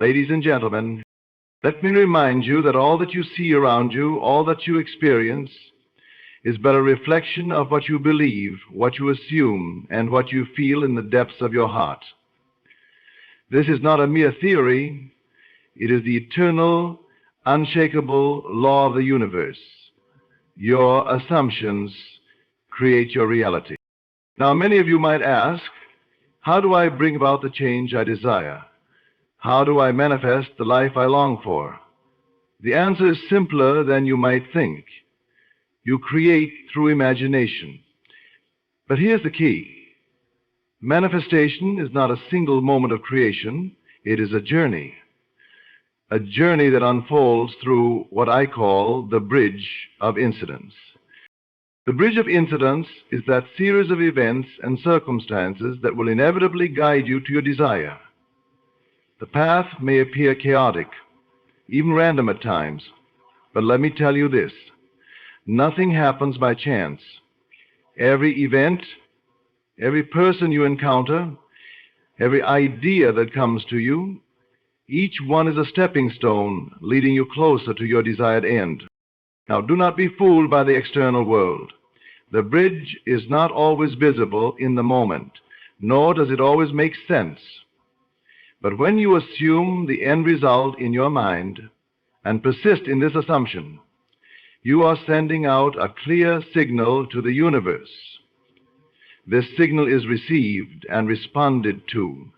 Ladies and gentlemen, let me remind you that all that you see around you, all that you experience, is but a reflection of what you believe, what you assume, and what you feel in the depths of your heart. This is not a mere theory. It is the eternal, unshakable law of the universe. Your assumptions create your reality. Now, many of you might ask, how do I bring about the change I desire? How do I manifest the life I long for? The answer is simpler than you might think. You create through imagination. But here's the key. Manifestation is not a single moment of creation. It is a journey that unfolds through what I call the bridge of incidents. The bridge of incidents is that series of events and circumstances that will inevitably guide you to your desire. The path may appear chaotic, even random at times, but let me tell you this: nothing happens by chance. Every event, every person you encounter, every idea that comes to you, each one is a stepping stone leading you closer to your desired end. Now, do not be fooled by the external world. The bridge is not always visible in the moment, nor does it always make sense. But when you assume the end result in your mind and persist in this assumption, you are sending out a clear signal to the universe. This signal is received and responded to,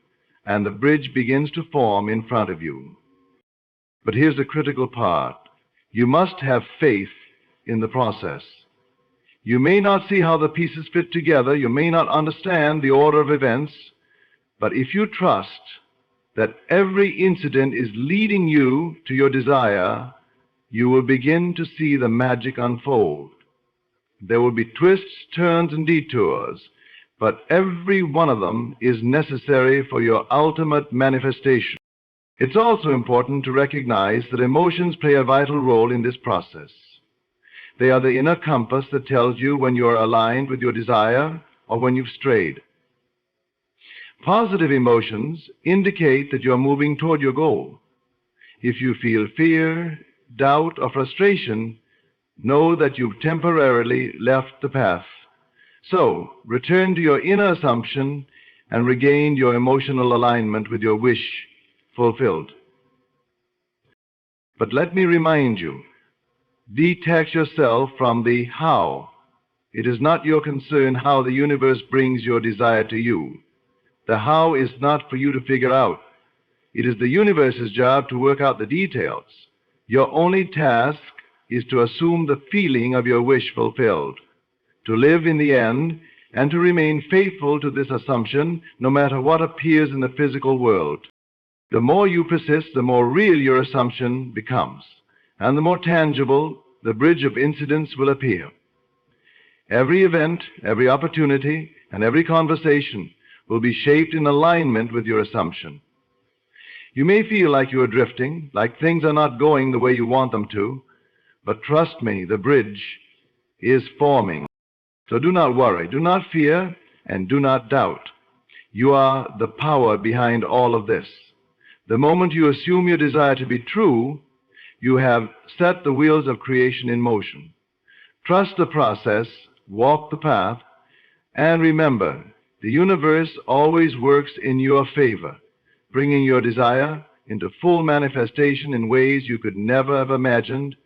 and the bridge begins to form in front of you. But here's the critical part. You must have faith in the process. You may not see how the pieces fit together, you may not understand the order of events, but if you trust that every incident is leading you to your desire, you will begin to see the magic unfold. There will be twists, turns, and detours, but every one of them is necessary for your ultimate manifestation. It's also important to recognize that emotions play a vital role in this process. They are the inner compass that tells you when you are aligned with your desire or when you've strayed. Positive emotions indicate that you are moving toward your goal. If you feel fear, doubt, or frustration, know that you've temporarily left the path. So, return to your inner assumption and regain your emotional alignment with your wish fulfilled. But let me remind you, detach yourself from the how. It is not your concern how the universe brings your desire to you. The how is not for you to figure out. It is the universe's job to work out the details. Your only task is to assume the feeling of your wish fulfilled, to live in the end, and to remain faithful to this assumption no matter what appears in the physical world. The more you persist, the more real your assumption becomes, and the more tangible the bridge of incidents will appear. Every event, every opportunity, and every conversation will be shaped in alignment with your assumption. You may feel like you are drifting, like things are not going the way you want them to, but trust me, the bridge is forming. So do not worry, do not fear, and do not doubt. You are the power behind all of this. The moment you assume your desire to be true, you have set the wheels of creation in motion. Trust the process, walk the path, and remember, the universe always works in your favor, bringing your desire into full manifestation in ways you could never have imagined.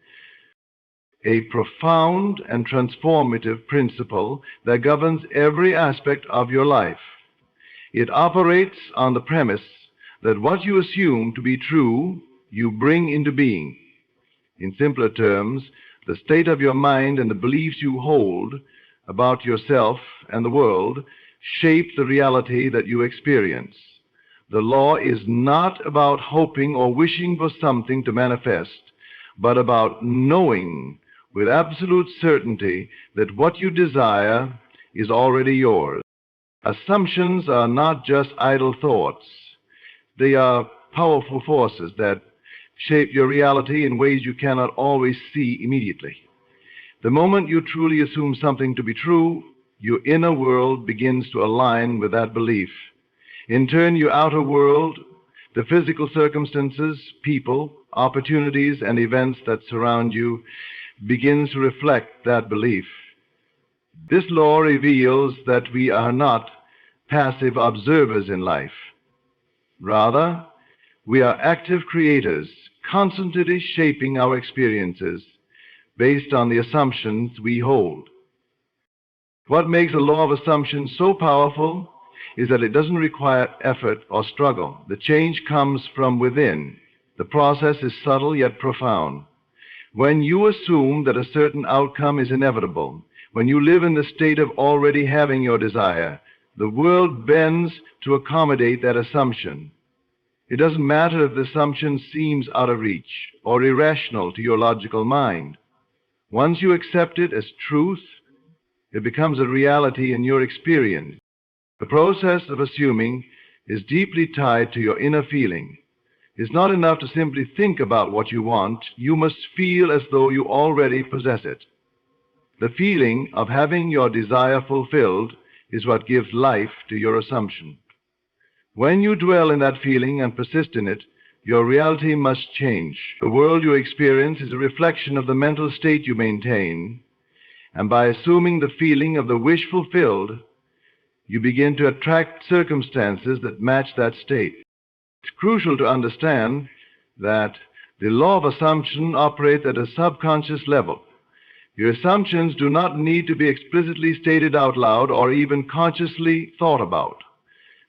A profound and transformative principle that governs every aspect of your life. It operates on the premise that what you assume to be true, you bring into being. In simpler terms, the state of your mind and the beliefs you hold about yourself and the world shape the reality that you experience. The law is not about hoping or wishing for something to manifest, but about knowing with absolute certainty that what you desire is already yours. Assumptions are not just idle thoughts. They are powerful forces that shape your reality in ways you cannot always see immediately. The moment you truly assume something to be true, your inner world begins to align with that belief. In turn, your outer world The physical circumstances, people, opportunities, and events that surround you begins to reflect that belief. This law reveals that we are not passive observers in life. Rather, we are active creators, constantly shaping our experiences based on the assumptions we hold. What makes the law of assumption so powerful is that it doesn't require effort or struggle. The change comes from within. The process is subtle yet profound. When you assume that a certain outcome is inevitable, when you live in the state of already having your desire, the world bends to accommodate that assumption. It doesn't matter if the assumption seems out of reach or irrational to your logical mind. Once you accept it as truth, it becomes a reality in your experience. The process of assuming is deeply tied to your inner feeling. It's not enough to simply think about what you want. You must feel as though you already possess it. The feeling of having your desire fulfilled is what gives life to your assumption. When you dwell in that feeling and persist in it, your reality must change. The world you experience is a reflection of the mental state you maintain, and by assuming the feeling of the wish fulfilled, you begin to attract circumstances that match that state. It's crucial to understand that the law of assumption operates at a subconscious level. Your assumptions do not need to be explicitly stated out loud or even consciously thought about.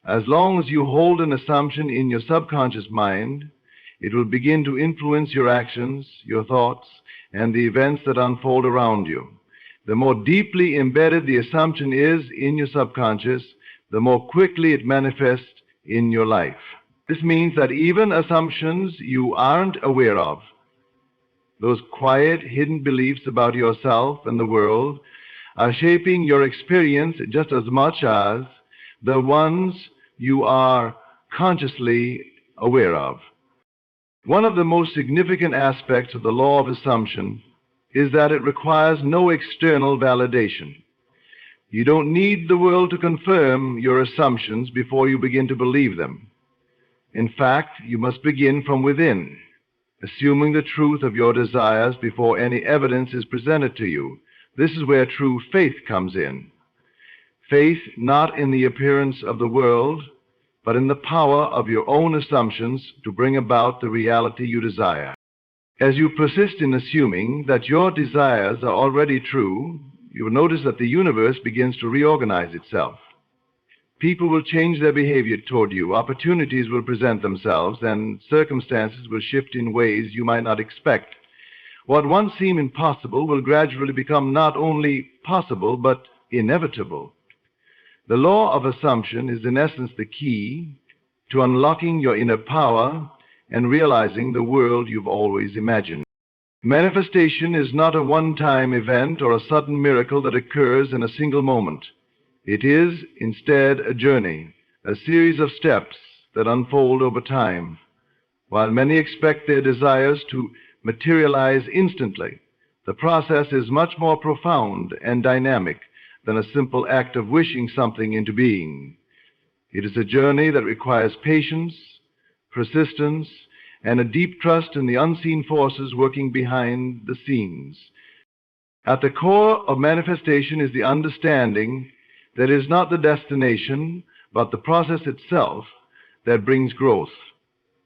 As long as you hold an assumption in your subconscious mind, it will begin to influence your actions, your thoughts, and the events that unfold around you. The more deeply embedded the assumption is in your subconscious, the more quickly it manifests in your life. This means that even assumptions you aren't aware of, those quiet, hidden beliefs about yourself and the world, are shaping your experience just as much as the ones you are consciously aware of. One of the most significant aspects of the law of assumption is that it requires no external validation. You don't need the world to confirm your assumptions before you begin to believe them. In fact, you must begin from within, assuming the truth of your desires before any evidence is presented to you. This is where true faith comes in. Faith not in the appearance of the world, but in the power of your own assumptions to bring about the reality you desire. As you persist in assuming that your desires are already true, you will notice that the universe begins to reorganize itself. People will change their behavior toward you, opportunities will present themselves, and circumstances will shift in ways you might not expect. What once seemed impossible will gradually become not only possible, but inevitable. The law of assumption is in essence the key to unlocking your inner power and realizing the world you've always imagined. Manifestation is not a one-time event or a sudden miracle that occurs in a single moment. It is, instead, a journey, a series of steps that unfold over time. While many expect their desires to materialize instantly, the process is much more profound and dynamic than a simple act of wishing something into being. It is a journey that requires patience, persistence, and a deep trust in the unseen forces working behind the scenes. At the core of manifestation is the understanding that it is not the destination, but the process itself that brings growth.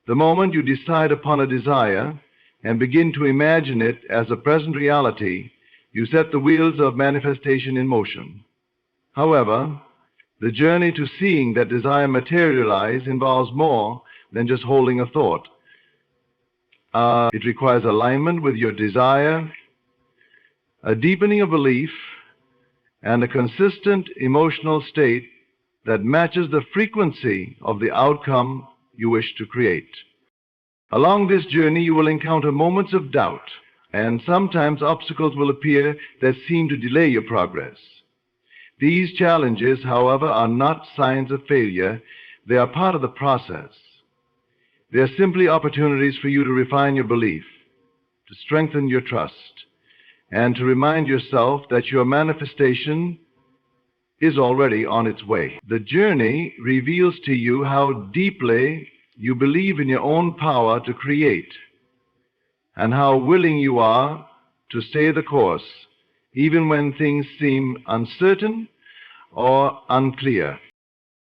The moment you decide upon a desire and begin to imagine it as a present reality, you set the wheels of manifestation in motion. However, the journey to seeing that desire materialize involves more than just holding a thought. It requires alignment with your desire, a deepening of belief, and a consistent emotional state that matches the frequency of the outcome you wish to create. Along this journey, you will encounter moments of doubt, and sometimes obstacles will appear that seem to delay your progress. These challenges, however, are not signs of failure. They are part of the process. They are simply opportunities for you to refine your belief, to strengthen your trust, and to remind yourself that your manifestation is already on its way. The journey reveals to you how deeply you believe in your own power to create, and how willing you are to stay the course, even when things seem uncertain or unclear.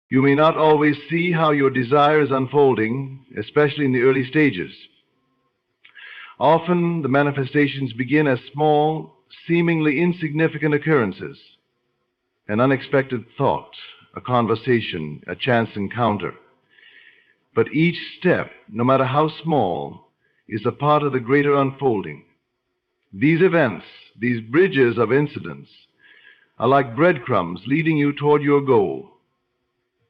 You may not always see how your desire is unfolding, especially in the early stages. Often the manifestations begin as small, seemingly insignificant occurrences, an unexpected thought, a conversation, a chance encounter. But each step, no matter how small, is a part of the greater unfolding. These events, these bridges of incidents, are like breadcrumbs leading you toward your goal,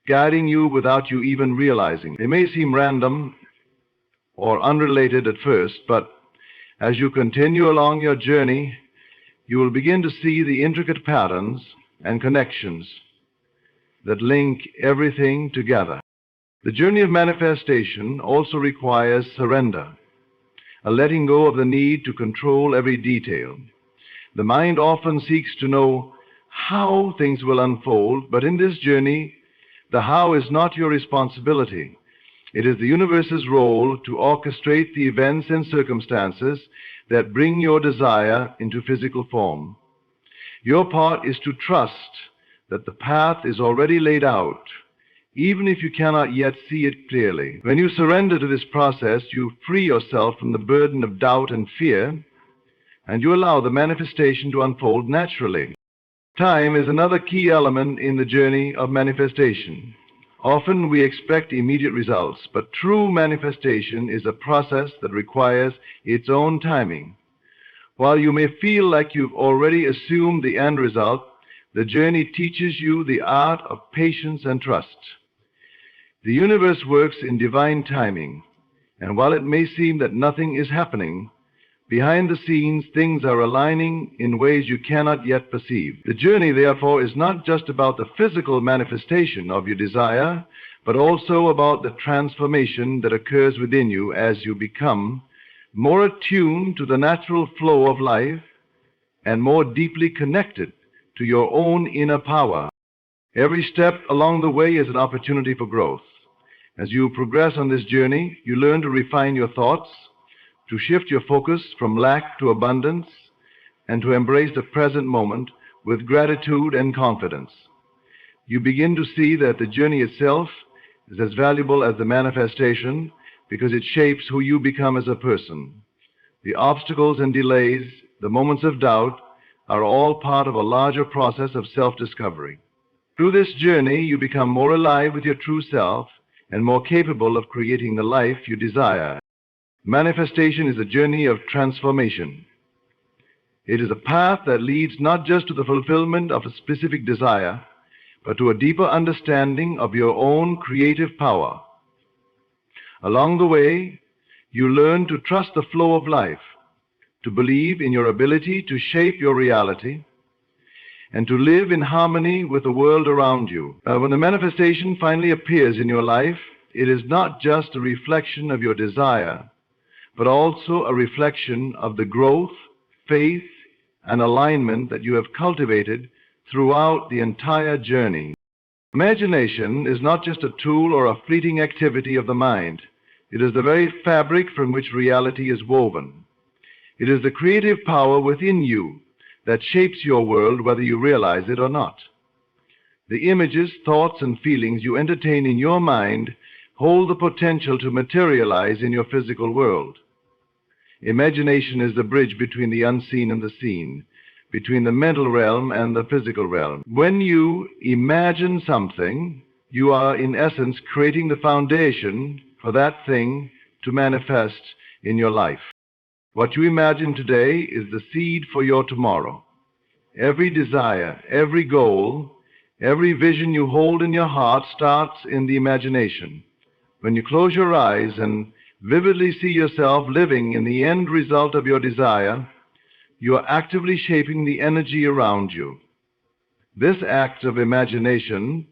guiding you without you even realizing. They may seem random or unrelated at first, but as you continue along your journey, you will begin to see the intricate patterns and connections that link everything together. The journey of manifestation also requires surrender, a letting go of the need to control every detail. The mind often seeks to know how things will unfold, but in this journey, the how is not your responsibility. It is the universe's role to orchestrate the events and circumstances that bring your desire into physical form. Your part is to trust that the path is already laid out, even if you cannot yet see it clearly. When you surrender to this process, you free yourself from the burden of doubt and fear, and you allow the manifestation to unfold naturally. Time is another key element in the journey of manifestation. Often we expect immediate results, but true manifestation is a process that requires its own timing. While you may feel like you've already assumed the end result, the journey teaches you the art of patience and trust. The universe works in divine timing, and while it may seem that nothing is happening, behind the scenes things are aligning in ways you cannot yet perceive. The journey, therefore, is not just about the physical manifestation of your desire, but also about the transformation that occurs within you as you become more attuned to the natural flow of life and more deeply connected to your own inner power. Every step along the way is an opportunity for growth. As you progress on this journey, you learn to refine your thoughts, to shift your focus from lack to abundance, and to embrace the present moment with gratitude and confidence. You begin to see that the journey itself is as valuable as the manifestation because it shapes who you become as a person. The obstacles and delays, the moments of doubt, are all part of a larger process of self-discovery. Through this journey, you become more alive with your true self and more capable of creating the life you desire. Manifestation is a journey of transformation. It is a path that leads not just to the fulfillment of a specific desire, but to a deeper understanding of your own creative power. Along the way, you learn to trust the flow of life, to believe in your ability to shape your reality, and to live in harmony with the world around you. When the manifestation finally appears in your life, it is not just a reflection of your desire, but also a reflection of the growth, faith, and alignment that you have cultivated throughout the entire journey. Imagination is not just a tool or a fleeting activity of the mind. It is the very fabric from which reality is woven. It is the creative power within you that shapes your world whether you realize it or not. The images, thoughts, and feelings you entertain in your mind hold the potential to materialize in your physical world. Imagination is the bridge between the unseen and the seen, between the mental realm and the physical realm. When you imagine something, you are in essence creating the foundation for that thing to manifest in your life. What you imagine today is the seed for your tomorrow. Every desire, every goal, every vision you hold in your heart starts in the imagination. When you close your eyes and vividly see yourself living in the end result of your desire, you are actively shaping the energy around you. This act of imagination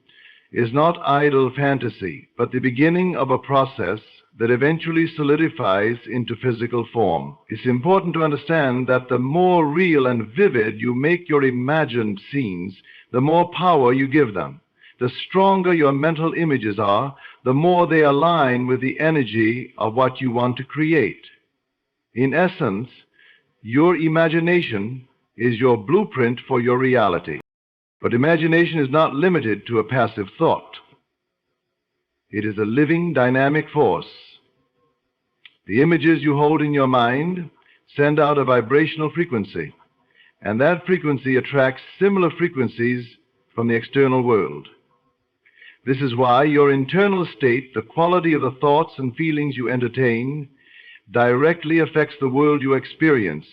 is not idle fantasy, but the beginning of a process that eventually solidifies into physical form. It's important to understand that the more real and vivid you make your imagined scenes, the more power you give them. The stronger your mental images are, the the more they align with the energy of what you want to create. In essence, your imagination is your blueprint for your reality. But imagination is not limited to a passive thought. It is a living, dynamic force. The images you hold in your mind send out a vibrational frequency, and that frequency attracts similar frequencies from the external world. This is why your internal state, the quality of the thoughts and feelings you entertain, directly affects the world you experience.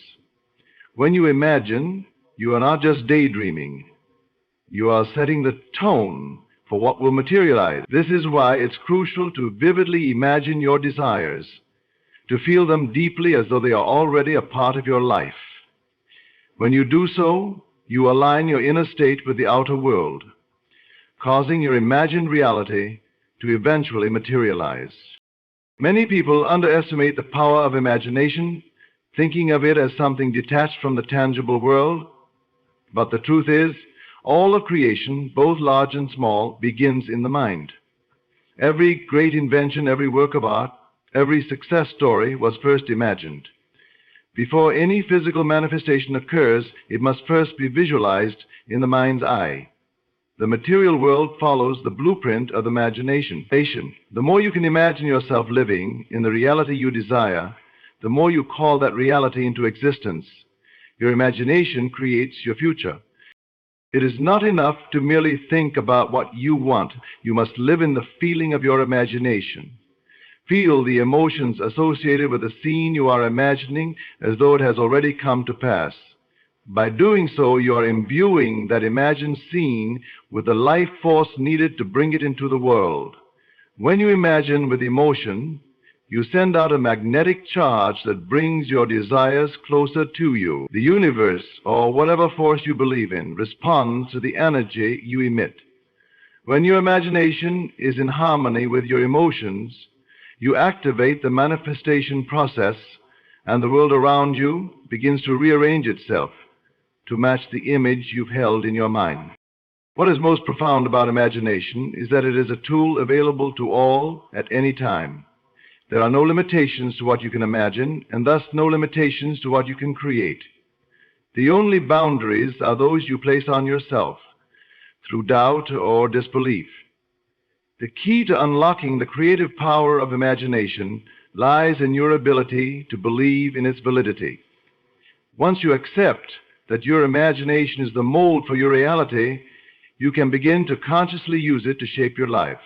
When you imagine, you are not just daydreaming. You are setting the tone for what will materialize. This is why it's crucial to vividly imagine your desires, to feel them deeply as though they are already a part of your life. When you do so, you align your inner state with the outer world, causing your imagined reality to eventually materialize. Many people underestimate the power of imagination, thinking of it as something detached from the tangible world. But the truth is, all of creation, both large and small, begins in the mind. Every great invention, every work of art, every success story was first imagined. Before any physical manifestation occurs, it must first be visualized in the mind's eye. The material world follows the blueprint of imagination. The more you can imagine yourself living in the reality you desire, the more you call that reality into existence. Your imagination creates your future. It is not enough to merely think about what you want. You must live in the feeling of your imagination. Feel the emotions associated with the scene you are imagining as though it has already come to pass. By doing so, you are imbuing that imagined scene with the life force needed to bring it into the world. When you imagine with emotion, you send out a magnetic charge that brings your desires closer to you. The universe, or whatever force you believe in, responds to the energy you emit. When your imagination is in harmony with your emotions, you activate the manifestation process, and the world around you begins to rearrange itself to match the image you've held in your mind. What is most profound about imagination is that it is a tool available to all at any time. There are no limitations to what you can imagine, and thus no limitations to what you can create. The only boundaries are those you place on yourself through doubt or disbelief. The key to unlocking the creative power of imagination lies in your ability to believe in its validity. Once you accept that your imagination is the mold for your reality, you can begin to consciously use it to shape your life.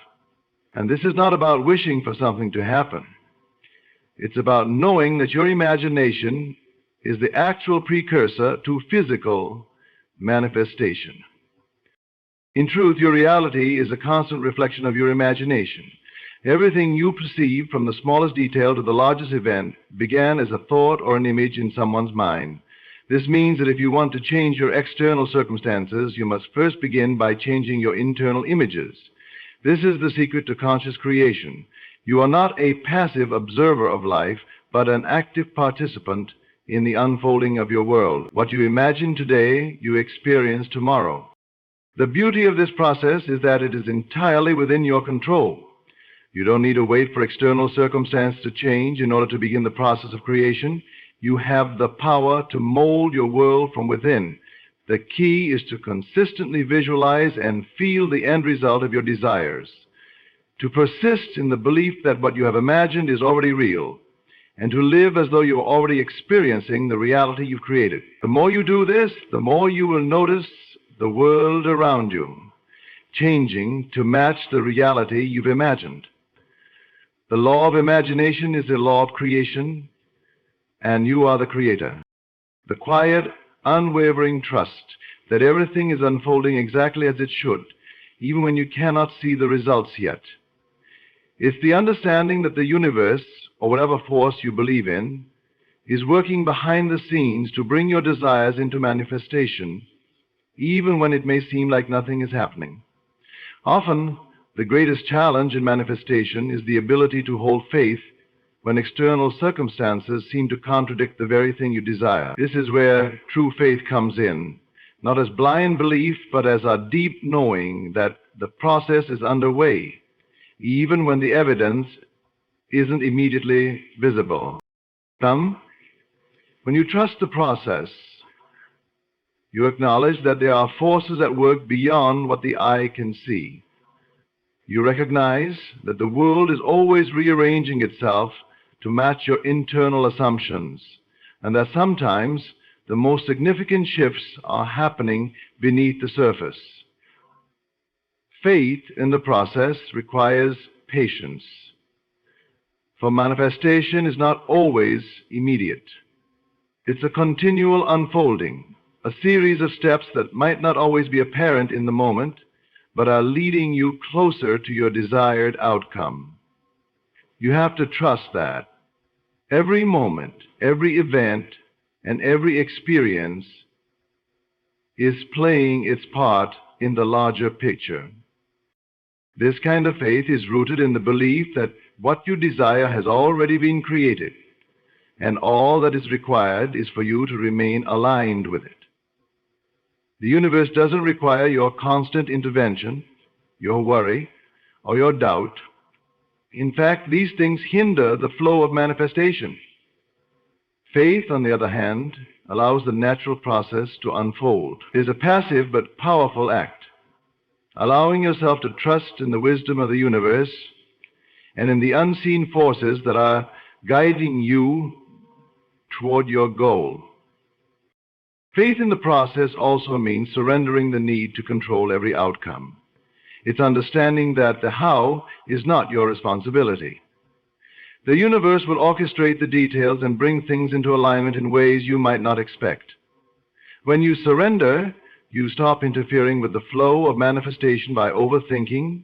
And this is not about wishing for something to happen. It's about knowing that your imagination is the actual precursor to physical manifestation. In truth, your reality is a constant reflection of your imagination. Everything you perceive, from the smallest detail to the largest event, began as a thought or an image in someone's mind. This means that if you want to change your external circumstances, you must first begin by changing your internal images. This is the secret to conscious creation. You are not a passive observer of life, but an active participant in the unfolding of your world. What you imagine today, you experience tomorrow. The beauty of this process is that it is entirely within your control. You don't need to wait for external circumstance to change in order to begin the process of creation. You have the power to mold your world from within. The key is to consistently visualize and feel the end result of your desires, to persist in the belief that what you have imagined is already real, and to live as though you are already experiencing the reality you've created. The more you do this, the more you will notice the world around you changing to match the reality you've imagined. The law of imagination is the law of creation, and you are the creator. The quiet, unwavering trust that everything is unfolding exactly as it should, even when you cannot see the results yet. It's the understanding that the universe, or whatever force you believe in, is working behind the scenes to bring your desires into manifestation, even when it may seem like nothing is happening. Often, the greatest challenge in manifestation is the ability to hold faith when external circumstances seem to contradict the very thing you desire. This is where true faith comes in, not as blind belief, but as a deep knowing that the process is underway. even when the evidence isn't immediately visible. When you trust the process, you acknowledge that there are forces at work beyond what the eye can see. You recognize that the world is always rearranging itself to match your internal assumptions, and that sometimes the most significant shifts are happening beneath the surface. Faith in the process requires patience, for manifestation is not always immediate. It's a continual unfolding, a series of steps that might not always be apparent in the moment, but are leading you closer to your desired outcome. You have to trust that every moment, every event, and every experience is playing its part in the larger picture. This kind of faith is rooted in the belief that what you desire has already been created, and all that is required is for you to remain aligned with it. The universe doesn't require your constant intervention, your worry, or your doubt. In fact, these things hinder the flow of manifestation. Faith, on the other hand, allows the natural process to unfold. It is a passive but powerful act, allowing yourself to trust in the wisdom of the universe and in the unseen forces that are guiding you toward your goal. Faith in the process also means surrendering the need to control every outcome. It's understanding that the how is not your responsibility. The universe will orchestrate the details and bring things into alignment in ways you might not expect. When you surrender, you stop interfering with the flow of manifestation by overthinking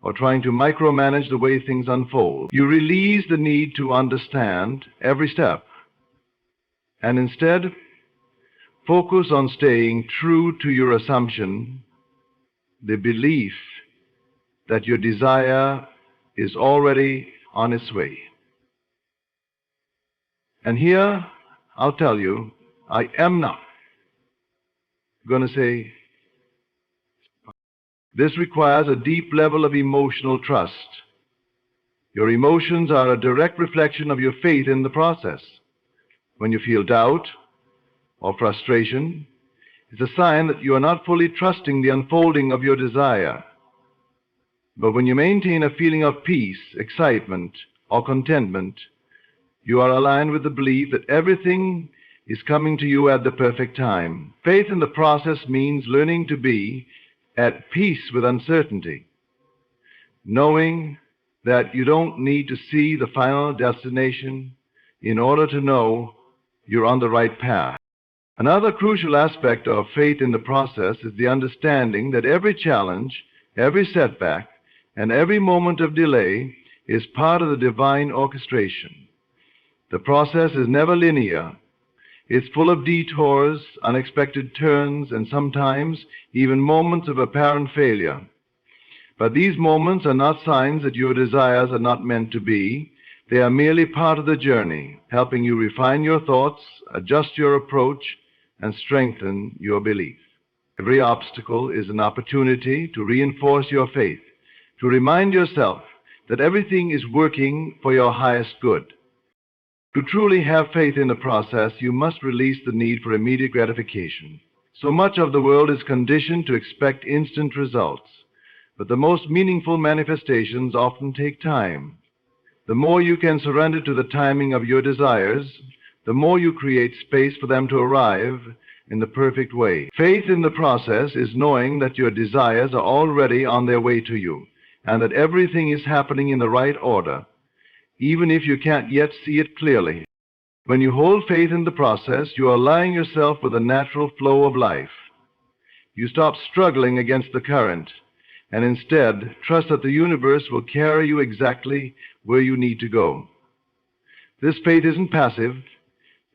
or trying to micromanage the way things unfold. You release the need to understand every step, and instead focus on staying true to your assumption, the belief that your desire is already on its way. And here, I'll tell you, I am not going to say, this requires a deep level of emotional trust. Your emotions are a direct reflection of your faith in the process. When you feel doubt or frustration, it's a sign that you are not fully trusting the unfolding of your desire. But when you maintain a feeling of peace, excitement, or contentment, you are aligned with the belief that everything is coming to you at the perfect time. Faith in the process means learning to be at peace with uncertainty, knowing that you don't need to see the final destination in order to know you're on the right path. Another crucial aspect of faith in the process is the understanding that every challenge, every setback, and every moment of delay is part of the divine orchestration. The process is never linear. It's full of detours, unexpected turns, and sometimes even moments of apparent failure. But these moments are not signs that your desires are not meant to be. They are merely part of the journey, helping you refine your thoughts, adjust your approach, and strengthen your belief. Every obstacle is an opportunity to reinforce your faith, to remind yourself that everything is working for your highest good. To truly have faith in the process, you must release the need for immediate gratification. So much of the world is conditioned to expect instant results, but the most meaningful manifestations often take time. The more you can surrender to the timing of your desires, the more you create space for them to arrive in the perfect way. Faith in the process is knowing that your desires are already on their way to you, and that everything is happening in the right order, even if you can't yet see it clearly. When you hold faith in the process, you are aligning yourself with the natural flow of life. You stop struggling against the current, and instead trust that the universe will carry you exactly where you need to go. This faith isn't passive.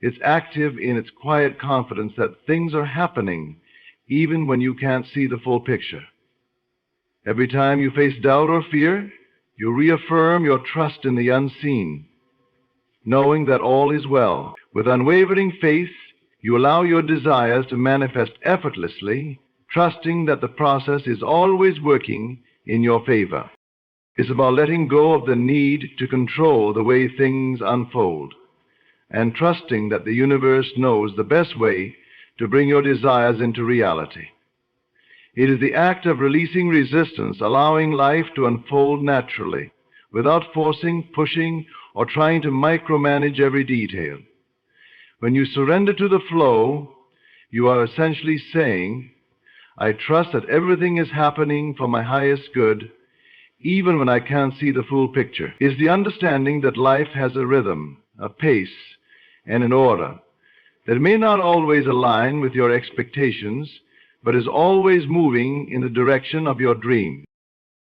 It's active in its quiet confidence that things are happening even when you can't see the full picture. Every time you face doubt or fear, you reaffirm your trust in the unseen, knowing that all is well. With unwavering faith, you allow your desires to manifest effortlessly, trusting that the process is always working in your favor. It's about letting go of the need to control the way things unfold and trusting that the universe knows the best way to bring your desires into reality. It is the act of releasing resistance, allowing life to unfold naturally, without forcing, pushing, or trying to micromanage every detail. When you surrender to the flow, you are essentially saying, I trust that everything is happening for my highest good, even when I can't see the full picture. It's the understanding that life has a rhythm, a pace, and an order that may not always align with your expectations, but is always moving in the direction of your dream.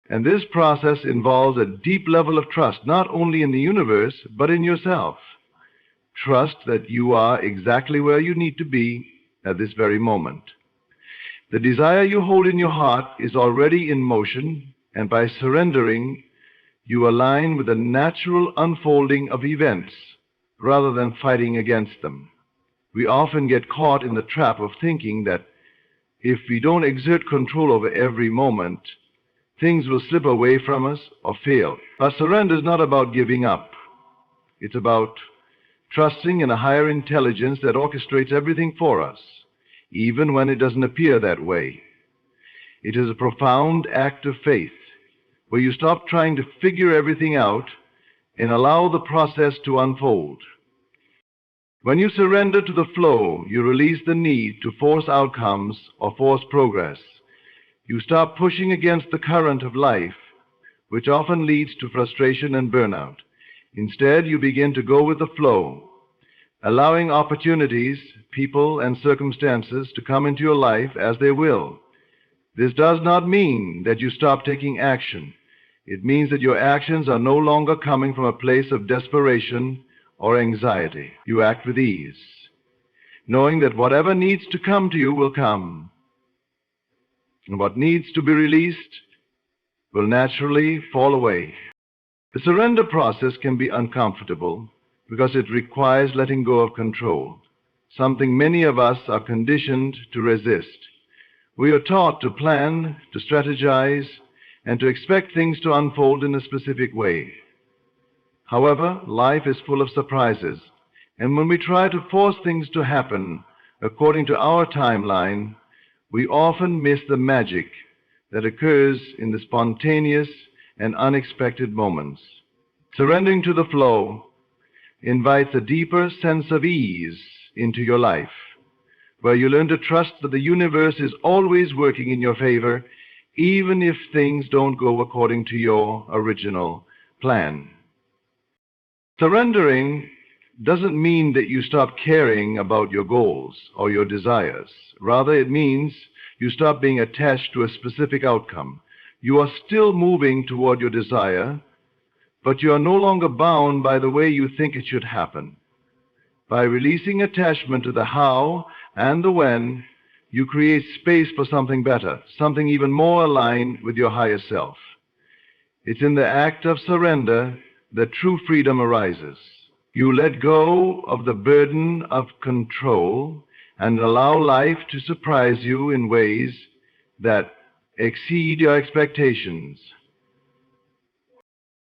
And this process involves a deep level of trust, not only in the universe, but in yourself. Trust that you are exactly where you need to be at this very moment. The desire you hold in your heart is already in motion, and by surrendering, you align with the natural unfolding of events rather than fighting against them. We often get caught in the trap of thinking that if we don't exert control over every moment, things will slip away from us or fail. But surrender is not about giving up. It's about trusting in a higher intelligence that orchestrates everything for us, even when it doesn't appear that way. It is a profound act of faith, where you stop trying to figure everything out and allow the process to unfold. When you surrender to the flow, you release the need to force outcomes or force progress. You stop pushing against the current of life, which often leads to frustration and burnout. Instead, you begin to go with the flow, allowing opportunities, people, and circumstances to come into your life as they will. This does not mean that you stop taking action. It means that your actions are no longer coming from a place of desperation or anxiety. You act with ease, knowing that whatever needs to come to you will come, and what needs to be released will naturally fall away. The surrender process can be uncomfortable because it requires letting go of control, something many of us are conditioned to resist. We are taught to plan, to strategize, and to expect things to unfold in a specific way. However, life is full of surprises, and when we try to force things to happen according to our timeline, we often miss the magic that occurs in the spontaneous and unexpected moments. Surrendering to the flow invites a deeper sense of ease into your life, where you learn to trust that the universe is always working in your favor, even if things don't go according to your original plan. Surrendering doesn't mean that you stop caring about your goals or your desires. Rather, it means you stop being attached to a specific outcome. You are still moving toward your desire, but you are no longer bound by the way you think it should happen. By releasing attachment to the how and the when, you create space for something better, something even more aligned with your higher self. It's in the act of surrender that true freedom arises. You let go of the burden of control and allow life to surprise you in ways that exceed your expectations.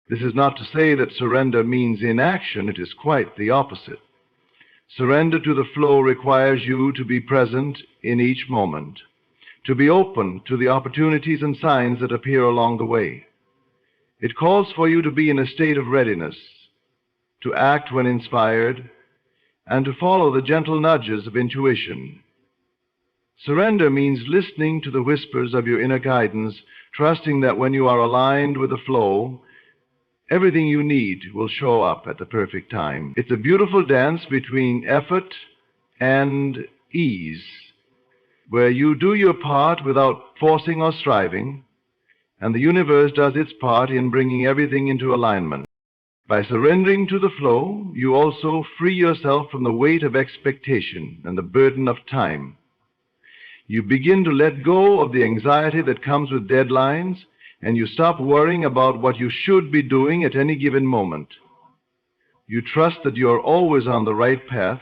This is not to say that surrender means inaction. It is quite the opposite. Surrender to the flow requires you to be present in each moment, to be open to the opportunities and signs that appear along the way. It calls for you to be in a state of readiness, to act when inspired, and to follow the gentle nudges of intuition. Surrender means listening to the whispers of your inner guidance, trusting that when you are aligned with the flow, everything you need will show up at the perfect time. It's a beautiful dance between effort and ease, where you do your part without forcing or striving, and the universe does its part in bringing everything into alignment. By surrendering to the flow, you also free yourself from the weight of expectation and the burden of time. You begin to let go of the anxiety that comes with deadlines, and you stop worrying about what you should be doing at any given moment. You trust that you are always on the right path,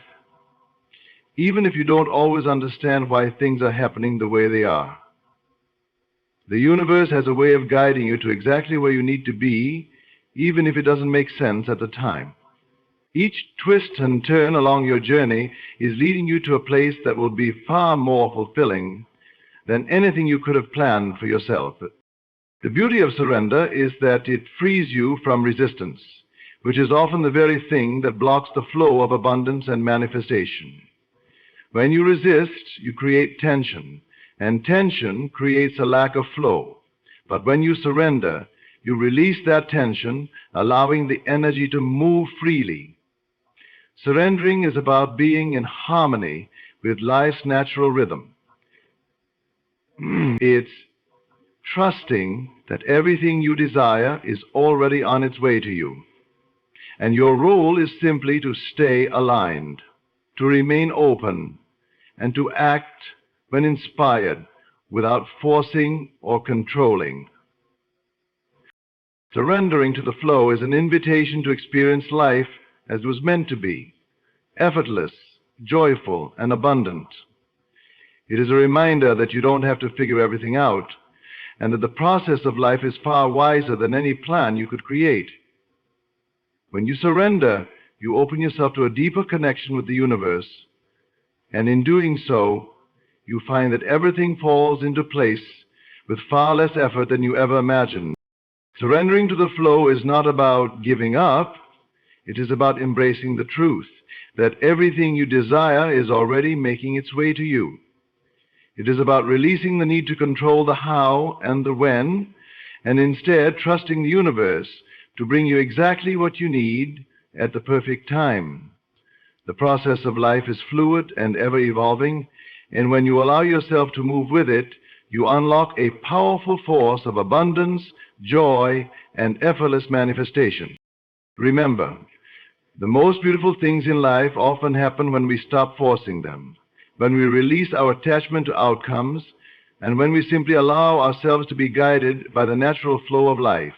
even if you don't always understand why things are happening the way they are. The universe has a way of guiding you to exactly where you need to be, even if it doesn't make sense at the time. Each twist and turn along your journey is leading you to a place that will be far more fulfilling than anything you could have planned for yourself. The beauty of surrender is that it frees you from resistance, which is often the very thing that blocks the flow of abundance and manifestation. When you resist, you create tension, and tension creates a lack of flow. But when you surrender, you release that tension, allowing the energy to move freely. Surrendering is about being in harmony with life's natural rhythm. It's trusting that everything you desire is already on its way to you. And your role is simply to stay aligned, to remain open, and to act when inspired without forcing or controlling. Surrendering to the flow is an invitation to experience life as it was meant to be, effortless, joyful, and abundant. It is a reminder that you don't have to figure everything out, and that the process of life is far wiser than any plan you could create. When you surrender, you open yourself to a deeper connection with the universe, and in doing so, you find that everything falls into place with far less effort than you ever imagined. Surrendering to the flow is not about giving up. It is about embracing the truth that everything you desire is already making its way to you. It is about releasing the need to control the how and the when, and instead trusting the universe to bring you exactly what you need at the perfect time. The process of life is fluid and ever-evolving, and when you allow yourself to move with it, you unlock a powerful force of abundance, joy, and effortless manifestation. Remember, the most beautiful things in life often happen when we stop forcing them, when we release our attachment to outcomes, and when we simply allow ourselves to be guided by the natural flow of life.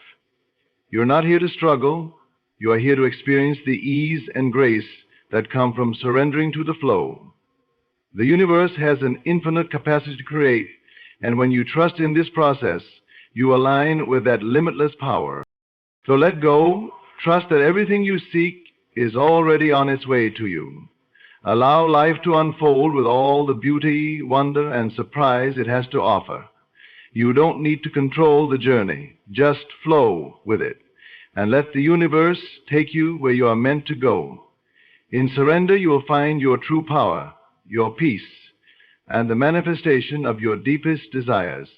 You're not here to struggle. You are here to experience the ease and grace that come from surrendering to the flow. The universe has an infinite capacity to create, and when you trust in this process, you align with that limitless power. So let go, trust that everything you seek is already on its way to you. Allow life to unfold with all the beauty, wonder, and surprise it has to offer. You don't need to control the journey. Just flow with it, and let the universe take you where you are meant to go. In surrender, you will find your true power, your peace, and the manifestation of your deepest desires.